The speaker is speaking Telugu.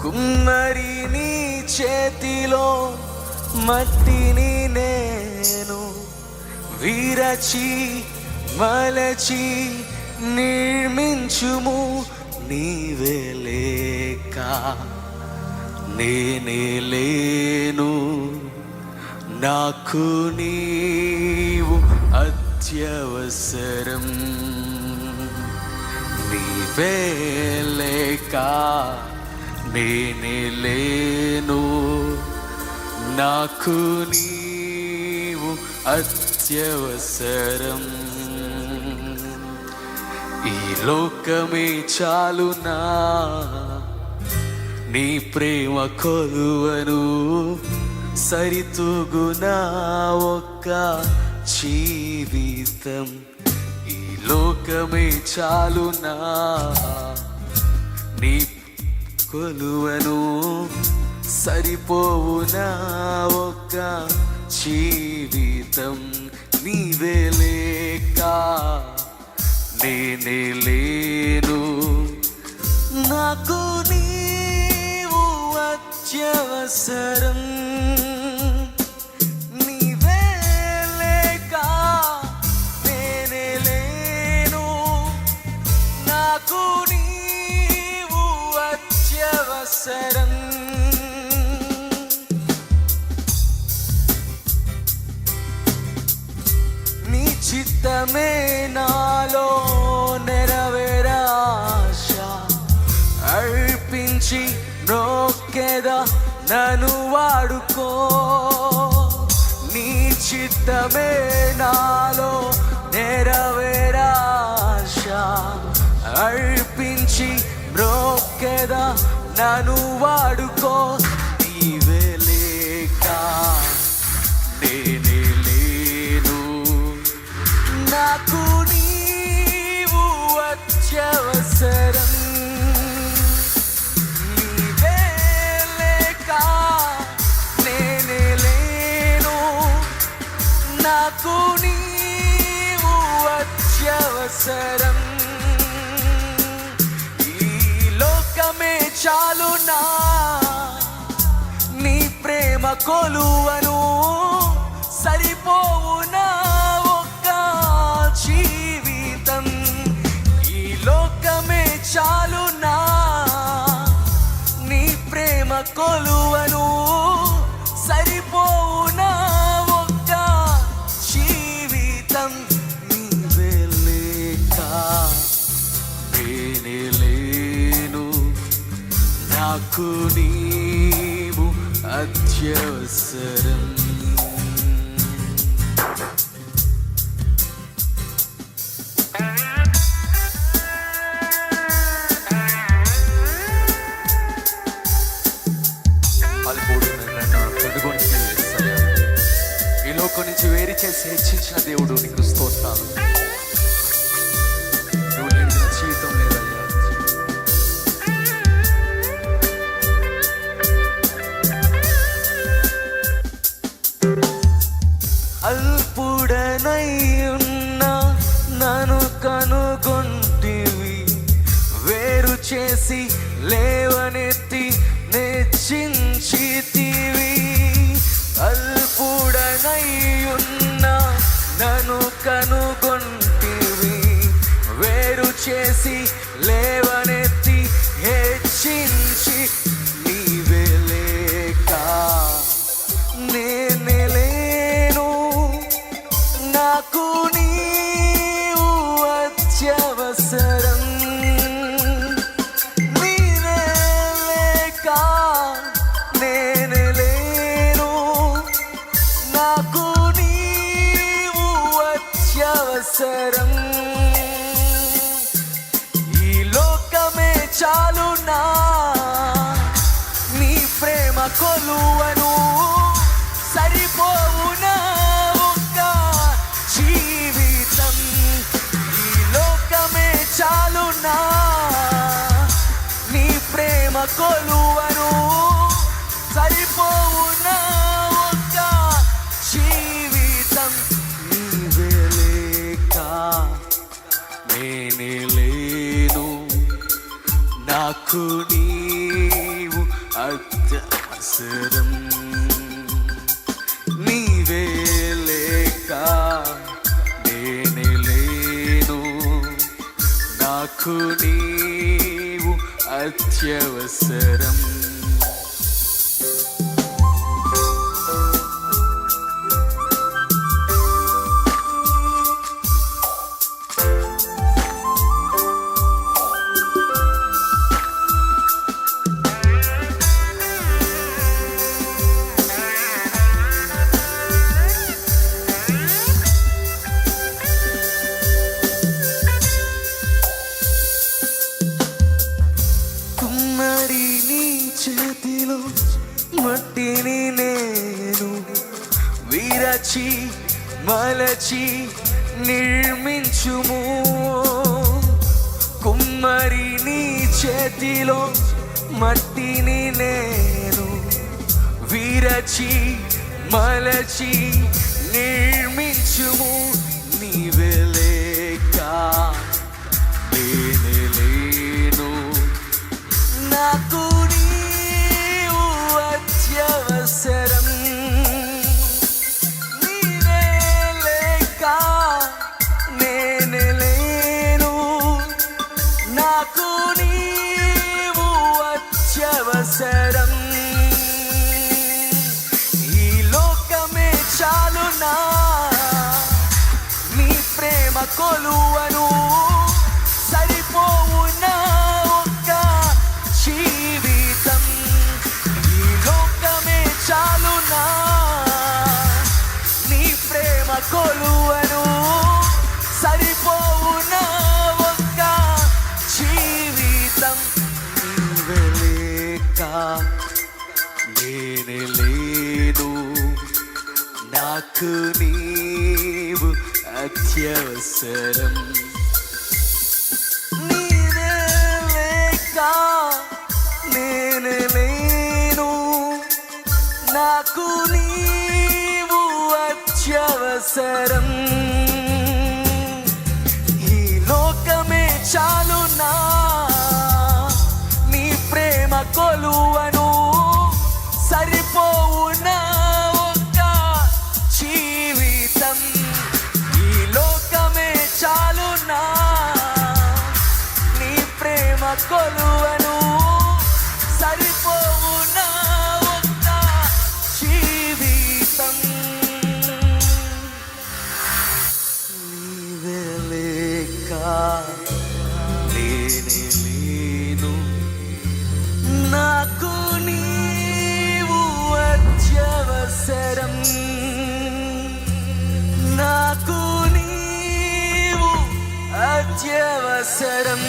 కుమ్మరి నీ చేతిలో మట్టిని నేను విరచి మలచి నిర్మించుము. నీవే లేక నేనే లేను, నాకు నీవు అత్యవసరం. నీవే లేక నేనే లేను, నాకు నీవు అత్యవసరం. ఈ లోకమే చాలునా, నీ ప్రేమ కొలువను సరితూగునా ఒక్క జీవితం. ఈ లోకమే చాలునా, నీ కొలువను సరిపోవునా ఒక్క జీవితం. నీవే లేక నేనే లేను, నాకు నీవు అత్యవసరం. నీవే లేక నేనే లేను, నాకు నీవు అత్యవసరం. నీ చిత్తమే నాలో నెరవేరాశ అర్పించి నొక్కెదా నన్ను వాడుకో. నీ చిత్తమే నాలో నెరవేరాశ అర్పించి నొక్కెదా నన్ను వాడుకో. నీవే లేక నేనే లేను, నాకు నీవు అత్యవసరం. నీవే లేక నేనే లేను, నాకు నీవు అత్యవసరం. ఈ లోకమే చాలునా, నీ ప్రేమ కొలువను సరిపోవునా ఒక్క జీవితం. ఈ లోకమే చాలునా, నీ ప్రేమ కొలువను సరిపోవునా ఒక్క జీవితం. నీవే లేక నేనే లేను, నాకు నీవు అత్యవసరం. ఈ లోకం నుంచి వేరు చేసి హెచ్చించిన దేవుడు నీకు స్తోత్రాలు. నువ్వు లేని జీవితం లేదయ్యా. అల్పుడనై ఉన్న నన్ను కనుగొంటివి, వేరు చేసి లేవనెత్తి నెచ్చించితివి. అల్పుడనై ఉన్న నన్ను కనుగొంటివి, వేరు చేసి లేవనెత్తి హెచ్చించి. నీవే లేక నేనే లేను, నాకు నీవు అత్యవసరం. నీవే లేక నేనే లేను, నాకు నీవు అత్యవసరం. ఈ లోకమే చాలునా, నీ ప్రేమ కొలువను సరిపోవునా ఒక్క జీవితం. ఈ లోకమే చాలునా, నీ ప్రేమ కొలువను సరిపోవునా ఒక్క జీవితం. నీవే లేక నేనే లేను, నాకు నీవు అత్యవసరం. నీవే లేక నేనే లేను, నాకు నీవు అత్యవసరం. కుమ్మరి నీ చేతిలో మట్టిని నేను విరచి మలచి నిర్మించుము. కుమ్మరి నీ చేతిలో మట్టిని నేను విరచి మలచి నిర్మించుము. నీవే లేక నేనే లేను, నాకు నీవు అత్యవసరం. నీవే లేక నేనే లేను, నాకు నీవు అత్యవసరం. ఈ లోకమే చాలునా నీ ప్రేమ కొలువను, సరిపోవునా ఒక్క జీవితం. ఈ లోకమే చాలునా నీ ప్రేమ కొలువను, సరిపోవునా ఒక్క జీవితం. నీవే లేక నేనే లేను, నాకు నీవు అత్యవసరం. నీవే లేక నేనే లేను, నాకు నీవు అత్యవసరం. ఈ లోకమే చాలునా నీ ప్రేమ కొలువను, సరిపోవునా ఒక్క జీవితం. ఈ లోకమే చాలునా నీ ప్రేమ కొలువను, సరిపోవునా ఒక్క జీవితం. నీవే లేక నేనే లేను, నాకు నీవు అత్యవసరం. నాకు నీవు అత్యవసరం.